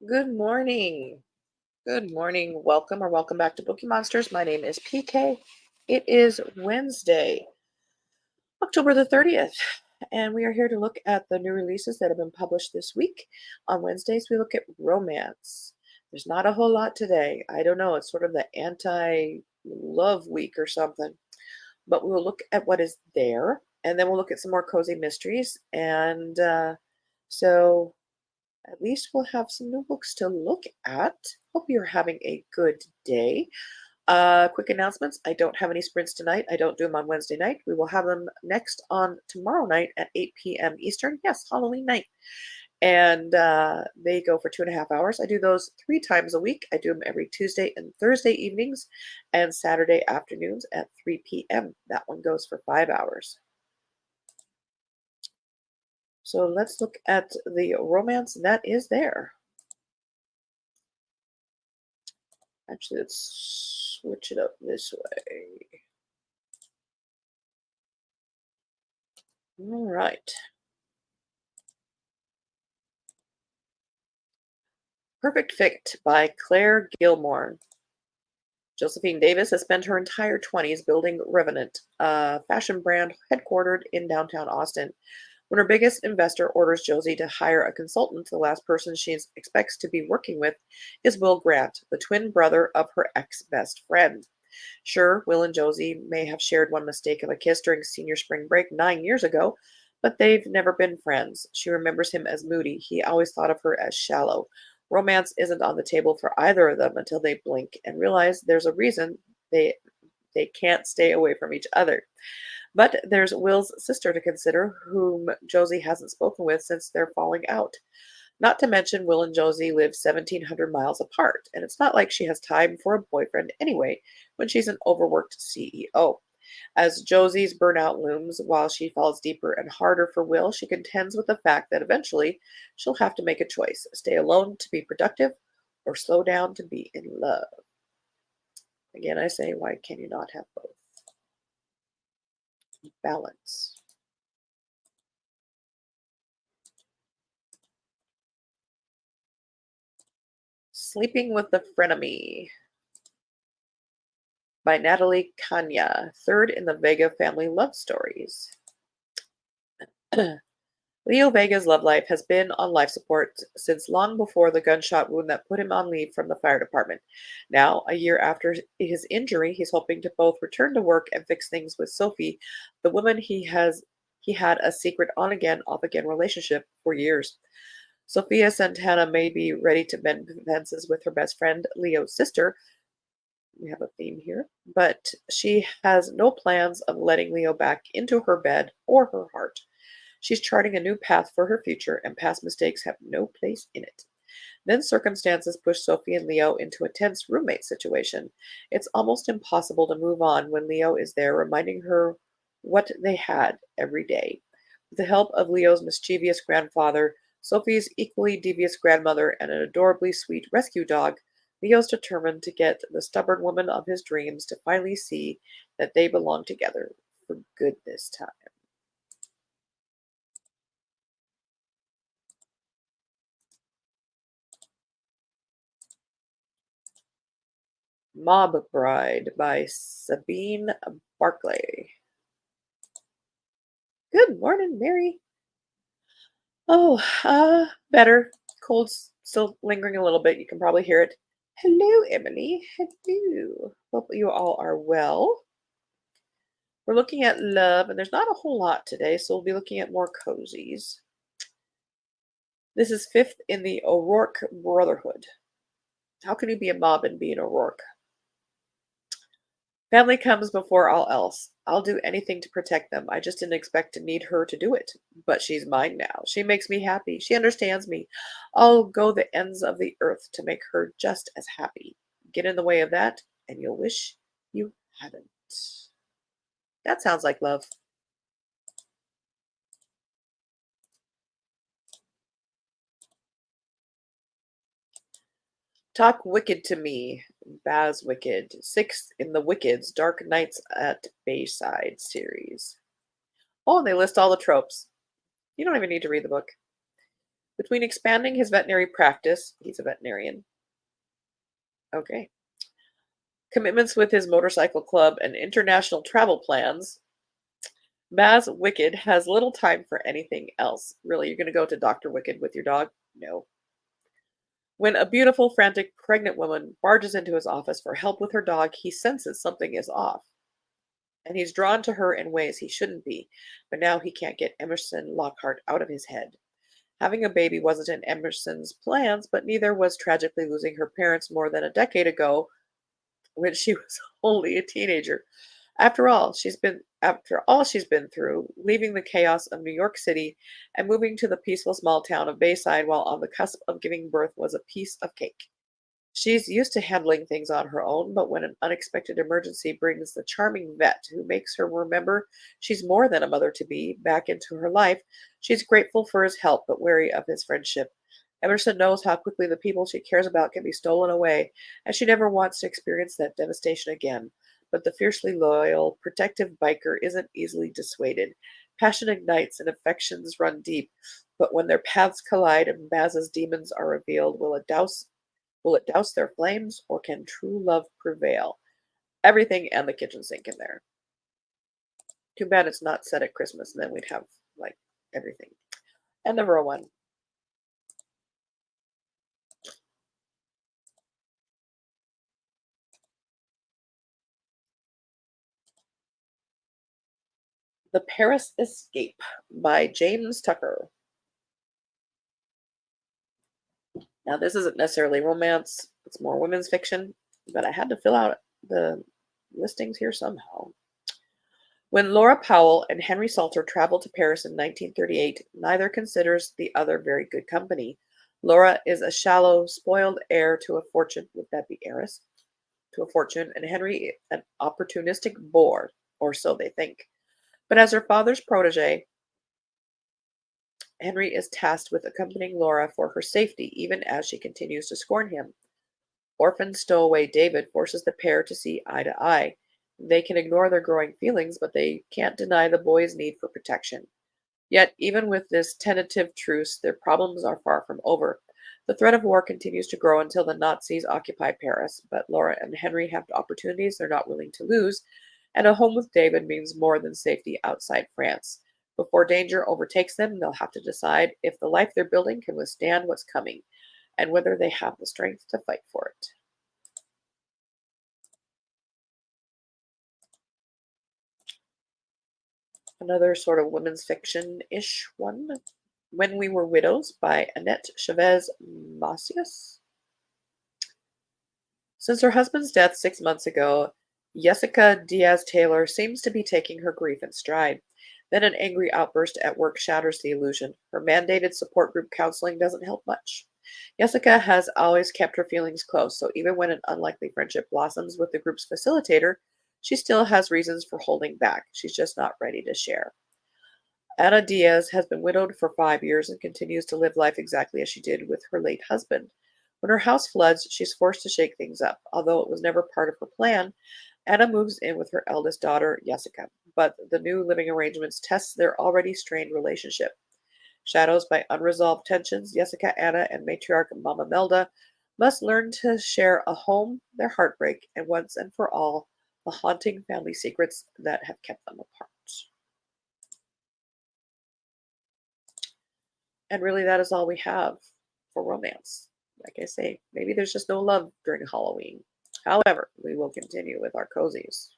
Good morning. Good morning. Welcome or welcome back to Bookeemonsters. My name is PK. It is Wednesday, October the 30th, and we are here to look at the new releases that have been published this week. On Wednesdays, we look at romance. There's not a whole lot today. I don't know. It's sort of the anti-love week or something, but we will look at what is there, and then we'll look at some more cozy mysteries. So at least we'll have some new books to look at. Hope you're having a good day. Quick announcements. I don't have any sprints tonight. I don't do them on Wednesday night. We will have them next on tomorrow night at 8 p.m. Eastern. Yes, Halloween night. And they go for 2.5 hours. I do those 3 times a week. I do them every Tuesday and Thursday evenings and Saturday afternoons at 3 p.m. That one goes for 5 hours. So let's look at the romance that is there. Actually, let's switch it up this way. All right. Perfect Fit by Claire Gilmore. Josephine Davis has spent her entire 20s building Revenant, a fashion brand headquartered in downtown Austin. When her biggest investor orders Josie to hire a consultant, the last person she expects to be working with is Will Grant, the twin brother of her ex-best friend. Sure, Will and Josie may have shared one mistake of a kiss during senior spring break 9 years ago, but they've never been friends. She remembers him as moody. He always thought of her as shallow. Romance isn't on the table for either of them until they blink and realize there's a reason they can't stay away from each other. But there's Will's sister to consider, whom Josie hasn't spoken with since their falling out. Not to mention, Will and Josie live 1,700 miles apart, and it's not like she has time for a boyfriend anyway when she's an overworked CEO. As Josie's burnout looms while she falls deeper and harder for Will, she contends with the fact that eventually she'll have to make a choice: stay alone to be productive or slow down to be in love. Again, I say, why can you not have both? Balance. Sleeping with the Frenemy by Natalie Kanya, third in the Vega family love stories. Leo Vega's love life has been on life support since long before the gunshot wound that put him on leave from the fire department. Now, a year after his injury, he's hoping to both return to work and fix things with Sophie, the woman he had a secret on again, off again relationship for years. Sophia Santana may be ready to mend fences with her best friend, Leo's sister. We have a theme here, but she has no plans of letting Leo back into her bed or her heart. She's charting a new path for her future, and past mistakes have no place in it. Then circumstances push Sophie and Leo into a tense roommate situation. It's almost impossible to move on when Leo is there reminding her what they had every day. With the help of Leo's mischievous grandfather, Sophie's equally devious grandmother, and an adorably sweet rescue dog, Leo's determined to get the stubborn woman of his dreams to finally see that they belong together for good this time. Mob Bride by Sabine Barclay. Good morning, Mary. Oh, better. Cold's still lingering a little bit. You can probably hear it. Hello, Emily. Hello. Hope you all are well. We're looking at love, and there's not a whole lot today, so we'll be looking at more cozies. This is fifth in the O'Rourke Brotherhood. How can you be a mob and be an O'Rourke? Family comes before all else. I'll do anything to protect them. I just didn't expect to need her to do it. But she's mine now. She makes me happy. She understands me. I'll go the ends of the earth to make her just as happy. Get in the way of that, and you'll wish you hadn't. That sounds like love. Talk Wicked to Me, Baz Wicked. Sixth in the Wicked's Dark Nights at Bayside series. Oh, and they list all the tropes. You don't even need to read the book. Between expanding his veterinary practice, he's a veterinarian, okay, commitments with his motorcycle club, and international travel plans, Maz Wicked has little time for anything else. Really, you're going to go to Dr. Wicked with your dog? No. When a beautiful, frantic, pregnant woman barges into his office for help with her dog, he senses something is off, and he's drawn to her in ways he shouldn't be. But now he can't get Emerson Lockhart out of his head. Having a baby wasn't in Emerson's plans, but neither was tragically losing her parents more than a decade ago when she was only a teenager. After all she's been through, leaving the chaos of New York City and moving to the peaceful small town of Bayside while on the cusp of giving birth was a piece of cake. She's used to handling things on her own, but when an unexpected emergency brings the charming vet who makes her remember she's more than a mother to be back into her life, she's grateful for his help but wary of his friendship. Emerson knows how quickly the people she cares about can be stolen away, and she never wants to experience that devastation again. But the fiercely loyal, protective biker isn't easily dissuaded. Passion ignites and affections run deep, but when their paths collide and Baz's demons are revealed, will it douse their flames, or can true love prevail? Everything and the kitchen sink in there. Too bad it's not set at Christmas, and then we'd have like everything. And number one, The Paris Escape by James Tucker. Now, this isn't necessarily romance, it's more women's fiction, but I had to fill out the listings here somehow. When Laura Powell and Henry Salter traveled to Paris in 1938, neither considers the other very good company. Laura is a shallow, spoiled heir to a fortune. Would that be heiress? To a fortune, and Henry an opportunistic bore, or so they think. But as her father's protege, Henry is tasked with accompanying Laura for her safety, even as she continues to scorn him. Orphan stowaway David forces the pair to see eye to eye. They can ignore their growing feelings, but they can't deny the boy's need for protection. Yet, even with this tentative truce, their problems are far from over. The threat of war continues to grow until the Nazis occupy Paris, but Laura and Henry have opportunities they're not willing to lose, and a home with David means more than safety outside France. Before danger overtakes them, they'll have to decide if the life they're building can withstand what's coming, and whether they have the strength to fight for it. Another sort of women's fiction-ish one. When We Were Widows by Annette Chavez Macias. Since her husband's death 6 months ago, Jessica Diaz Taylor seems to be taking her grief in stride. Then an angry outburst at work shatters the illusion. Her mandated support group counseling doesn't help much. Jessica has always kept her feelings close, so even when an unlikely friendship blossoms with the group's facilitator, she still has reasons for holding back. She's just not ready to share. Ana Diaz has been widowed for 5 years and continues to live life exactly as she did with her late husband. When her house floods, she's forced to shake things up. Although it was never part of her plan, Anna moves in with her eldest daughter, Jessica. But the new living arrangements test their already strained relationship. Shadows by unresolved tensions, Jessica, Anna, and matriarch Mama Melda must learn to share a home, their heartbreak, and once and for all, the haunting family secrets that have kept them apart. And really, that is all we have for romance. Like I say, maybe there's just no love during Halloween. However, we will continue with our cozies.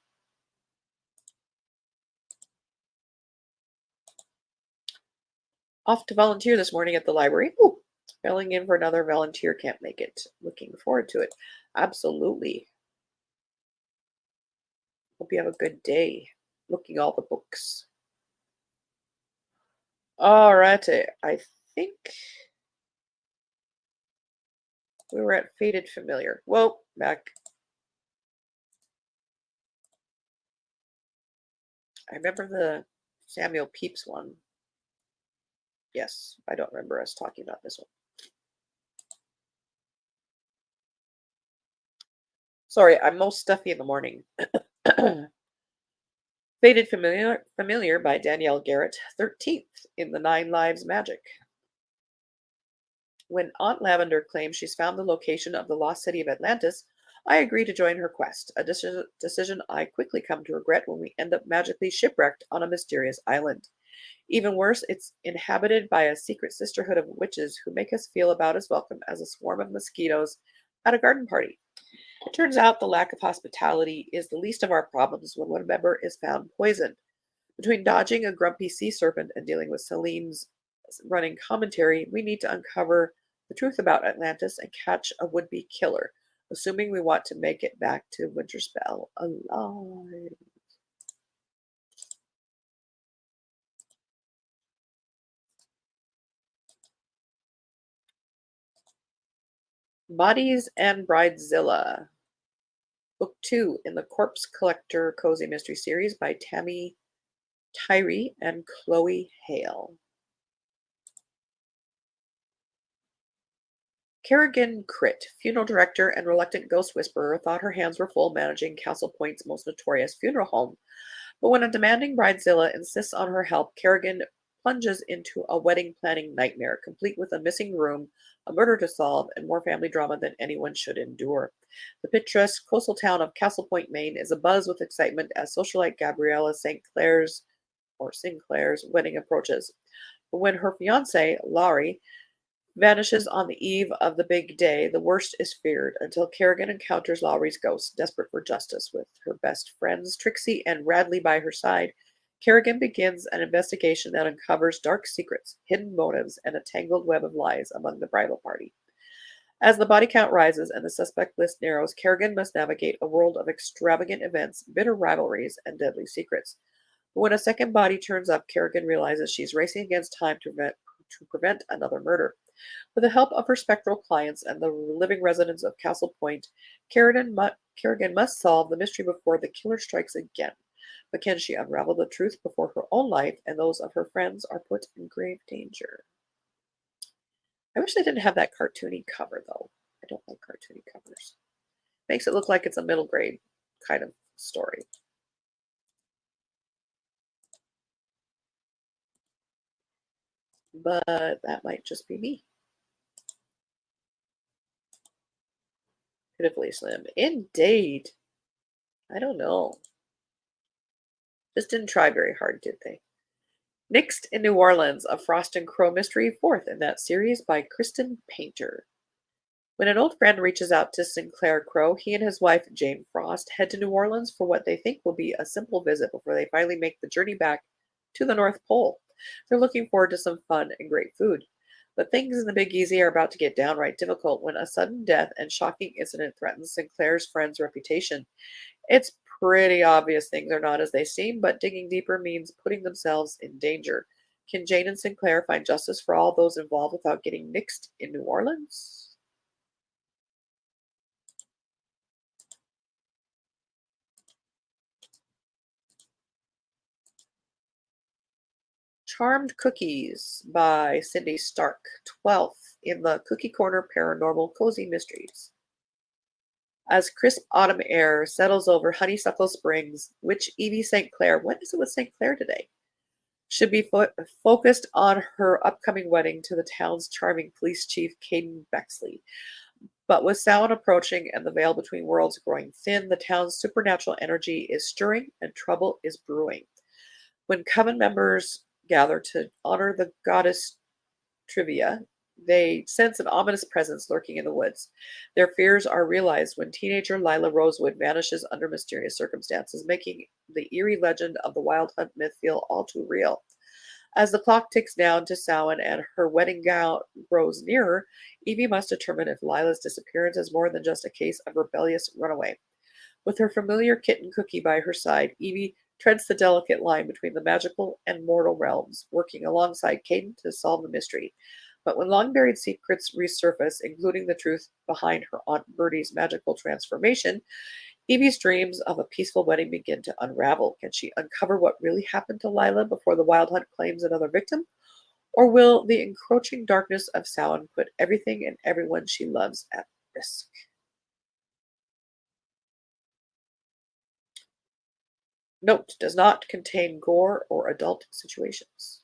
Off to volunteer this morning at the library. Ooh, filling in for another volunteer can't make it. Looking forward to it. Absolutely. Hope you have a good day looking all the books. All right, I think we were at Faded Familiar. Whoa, back. I remember the Samuel Pepys one. Yes, I don't remember us talking about this one. Sorry, I'm most stuffy in the morning. Faded Familiar by Danielle Garrett, 13th in the Nine Lives Magic. When Aunt Lavender claims she's found the location of the lost city of Atlantis, I agree to join her quest, a decision I quickly come to regret when we end up magically shipwrecked on a mysterious island. Even worse, it's inhabited by a secret sisterhood of witches who make us feel about as welcome as a swarm of mosquitoes at a garden party. It turns out the lack of hospitality is the least of our problems when one member is found poisoned. Between dodging a grumpy sea serpent and dealing with Celine's running commentary, we need to uncover the truth about Atlantis and catch a would-be killer, assuming we want to make it back to Winterspell alive. Bodies and Bridezilla, Book 2 in the Corpse Collector Cozy Mystery Series by Tammy Tyree and Chloe Hale. Kerrigan Crit, funeral director and reluctant ghost whisperer, thought her hands were full managing Castle Point's most notorious funeral home. But when a demanding bridezilla insists on her help, Kerrigan plunges into a wedding planning nightmare, complete with a missing groom, a murder to solve, and more family drama than anyone should endure. The picturesque coastal town of Castle Point, Maine is abuzz with excitement as socialite Gabriella Sinclair's wedding approaches. But when her fiance, Laurie, vanishes on the eve of the big day, the worst is feared until Kerrigan encounters Laurie's ghost, desperate for justice. With her best friends, Trixie and Radley, by her side, Kerrigan begins an investigation that uncovers dark secrets, hidden motives, and a tangled web of lies among the bridal party. As the body count rises and the suspect list narrows, Kerrigan must navigate a world of extravagant events, bitter rivalries, and deadly secrets. But when a second body turns up, Kerrigan realizes she's racing against time to prevent another murder. With the help of her spectral clients and the living residents of Castle Point, Kerrigan must solve the mystery before the killer strikes again. But can she unravel the truth before her own life and those of her friends are put in grave danger? I wish they didn't have that cartoony cover, though. I don't like cartoony covers. Makes it look like it's a middle grade kind of story. But that might just be me. Pitifully slim. Indeed. I don't know. Just didn't try very hard, did they? Next in New Orleans, a Frost and Crow mystery, fourth in that series by Kristen Painter. When an old friend reaches out to Sinclair Crow, he and his wife, Jane Frost, head to New Orleans for what they think will be a simple visit before they finally make the journey back to the North Pole. They're looking forward to some fun and great food. But things in the Big Easy are about to get downright difficult when a sudden death and shocking incident threatens Sinclair's friend's reputation. It's pretty obvious things are not as they seem, but digging deeper means putting themselves in danger. Can Jane and Sinclair find justice for all those involved without getting nixed in New Orleans? Charmed Cookies by Cindy Stark, 12th in the Cookie Corner Paranormal Cozy Mysteries. As crisp autumn air settles over Honeysuckle Springs, witch Evie St. Clair, what is it with St. Clair today? Should be focused on her upcoming wedding to the town's charming police chief, Caden Bexley. But with Samhain approaching and the veil between worlds growing thin, the town's supernatural energy is stirring and trouble is brewing. When coven members gather to honor the goddess Trivia, they sense an ominous presence lurking in the woods. Their fears are realized when teenager Lila Rosewood vanishes under mysterious circumstances, making the eerie legend of the Wild Hunt myth feel all too real. As the clock ticks down to Samhain and her wedding gown grows nearer, Evie must determine if Lila's disappearance is more than just a case of rebellious runaway. With her familiar kitten Cookie by her side, Evie treads the delicate line between the magical and mortal realms, working alongside Caden to solve the mystery. But when long buried secrets resurface, including the truth behind her Aunt Bertie's magical transformation, Evie's dreams of a peaceful wedding begin to unravel. Can she uncover what really happened to Lila before the Wild Hunt claims another victim? Or will the encroaching darkness of Samhain put everything and everyone she loves at risk? Note: does not contain gore or adult situations.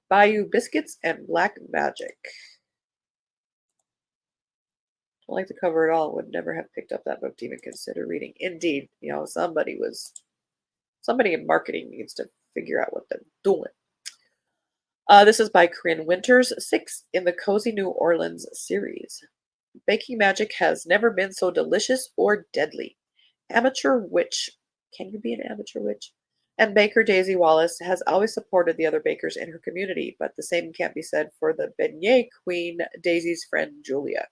Bayou Biscuits and Black Magic. Don't like the cover at all. Would never have picked up that book to even consider reading. Indeed, somebody in marketing needs to figure out what they're doing. This is by Corinne Winters, 6 in the Cozy New Orleans series. Baking magic has never been so delicious or deadly. Amateur witch, can you be an amateur witch? And baker Daisy Wallace has always supported the other bakers in her community, but the same can't be said for the beignet queen, Daisy's friend Julia.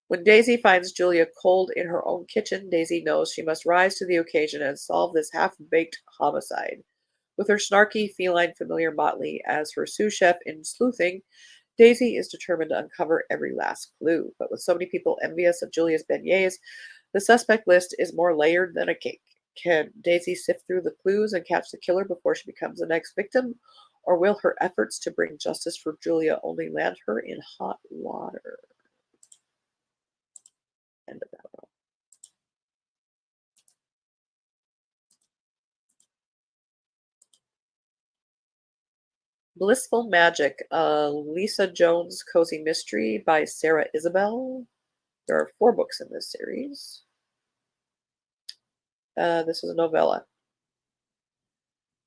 When Daisy finds Julia cold in her own kitchen, Daisy knows she must rise to the occasion and solve this half-baked homicide. With her snarky, feline familiar Motley as her sous chef in sleuthing, Daisy is determined to uncover every last clue. But with so many people envious of Julia's beignets, the suspect list is more layered than a cake. Can Daisy sift through the clues and catch the killer before she becomes the next victim? Or will her efforts to bring justice for Julia only land her in hot water? End of that row. Blissful Magic, Lisa Jones Cozy Mystery by Sarah Isabel. There are 4 books in this series. This is a novella.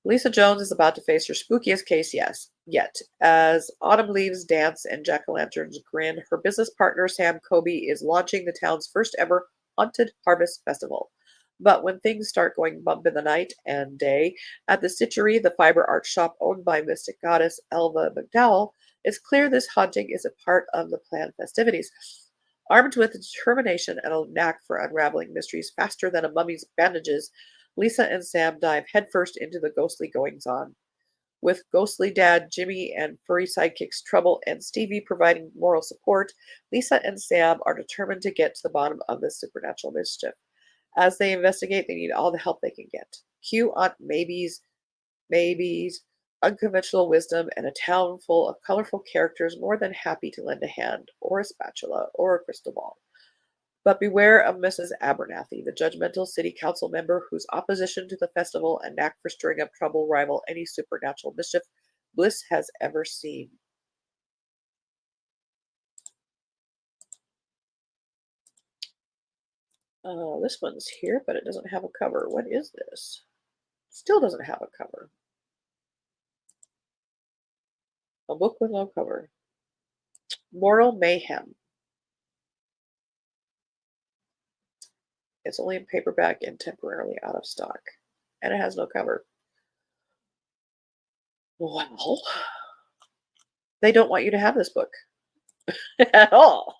Lisa Jones is about to face her spookiest case yet. As autumn leaves dance and jack-o'-lanterns grin, her business partner Sam Kobe is launching the town's first ever haunted harvest festival. But when things start going bump in the night and day, at the Stitchery, the fiber art shop owned by mystic goddess Elva McDowell, it's clear this haunting is a part of the planned festivities. Armed with determination and a knack for unraveling mysteries faster than a mummy's bandages, Lisa and Sam dive headfirst into the ghostly goings-on. With ghostly dad Jimmy and furry sidekicks Trouble and Stevie providing moral support, Lisa and Sam are determined to get to the bottom of this supernatural mischief. As they investigate, they need all the help they can get. Cue Aunt Maybe's unconventional wisdom, and a town full of colorful characters more than happy to lend a hand, or a spatula, or a crystal ball. But beware of Mrs. Abernathy, the judgmental city council member whose opposition to the festival and knack for stirring up trouble rival any supernatural mischief Bliss has ever seen. This one's here, but it doesn't have a cover. What is this? Still doesn't have a cover. A book with no cover. Moral Mayhem. It's only in paperback and temporarily out of stock. And it has no cover. Well, they don't want you to have this book at all.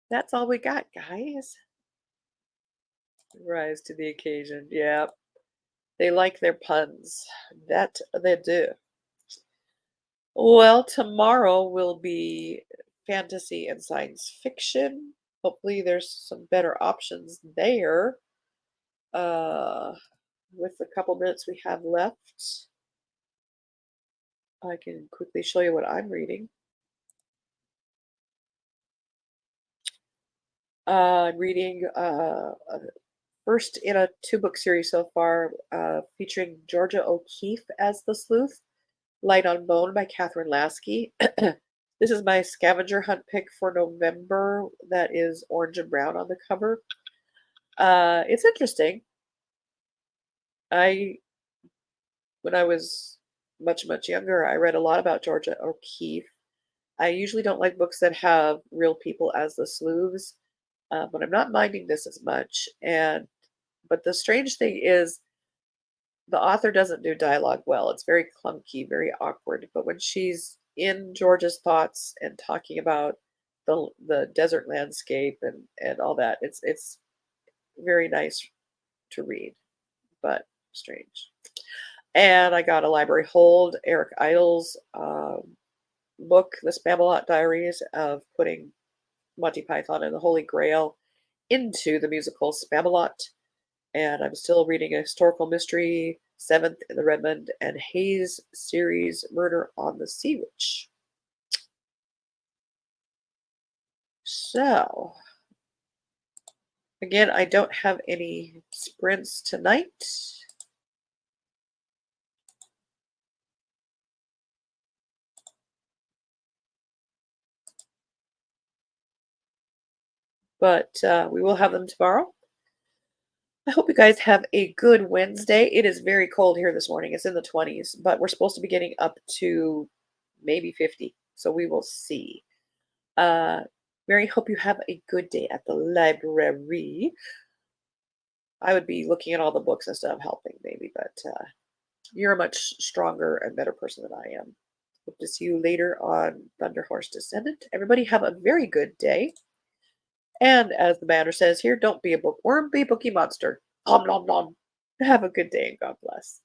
That's all we got, guys. Rise to the occasion. Yeah, they like their puns. That they do. Well, tomorrow will be fantasy and science fiction. Hopefully, there's some better options there. With the couple minutes we have left, I can quickly show you what I'm reading. I'm reading first in a 2-book series so far, featuring Georgia O'Keeffe as the sleuth, Light on Bone by Catherine Lasky. This is my scavenger hunt pick for November. That is orange and brown on the cover. It's interesting. When I was much, much younger, I read a lot about Georgia O'Keeffe. I usually don't like books that have real people as the sleuths, but I'm not minding this as much. But the strange thing is, the author doesn't do dialogue well. It's very clunky, very awkward. But when she's in George's thoughts and talking about the desert landscape and all that, it's very nice to read, but strange. And I got a library hold, Eric Idle's book, The Spamalot Diaries, of putting Monty Python and the Holy Grail into the musical Spamalot. And I'm still reading a historical mystery, Seventh in the Redmond and Hayes series, Murder on the Sea Witch. So, again, I don't have any sprints tonight. but we will have them tomorrow. I hope you guys have a good Wednesday. It is very cold here this morning. It's in the 20s, but we're supposed to be getting up to maybe 50. So we will see. Uh, Mary, hope you have a good day at the library. I would be looking at all the books instead of helping, maybe, but you're a much stronger and better person than I am. Hope to see you later on Thunder Horse Descendant. Everybody have a very good day. And as the banner says here, don't be a bookworm, be a bookie monster. Nom nom nom. Have a good day and God bless.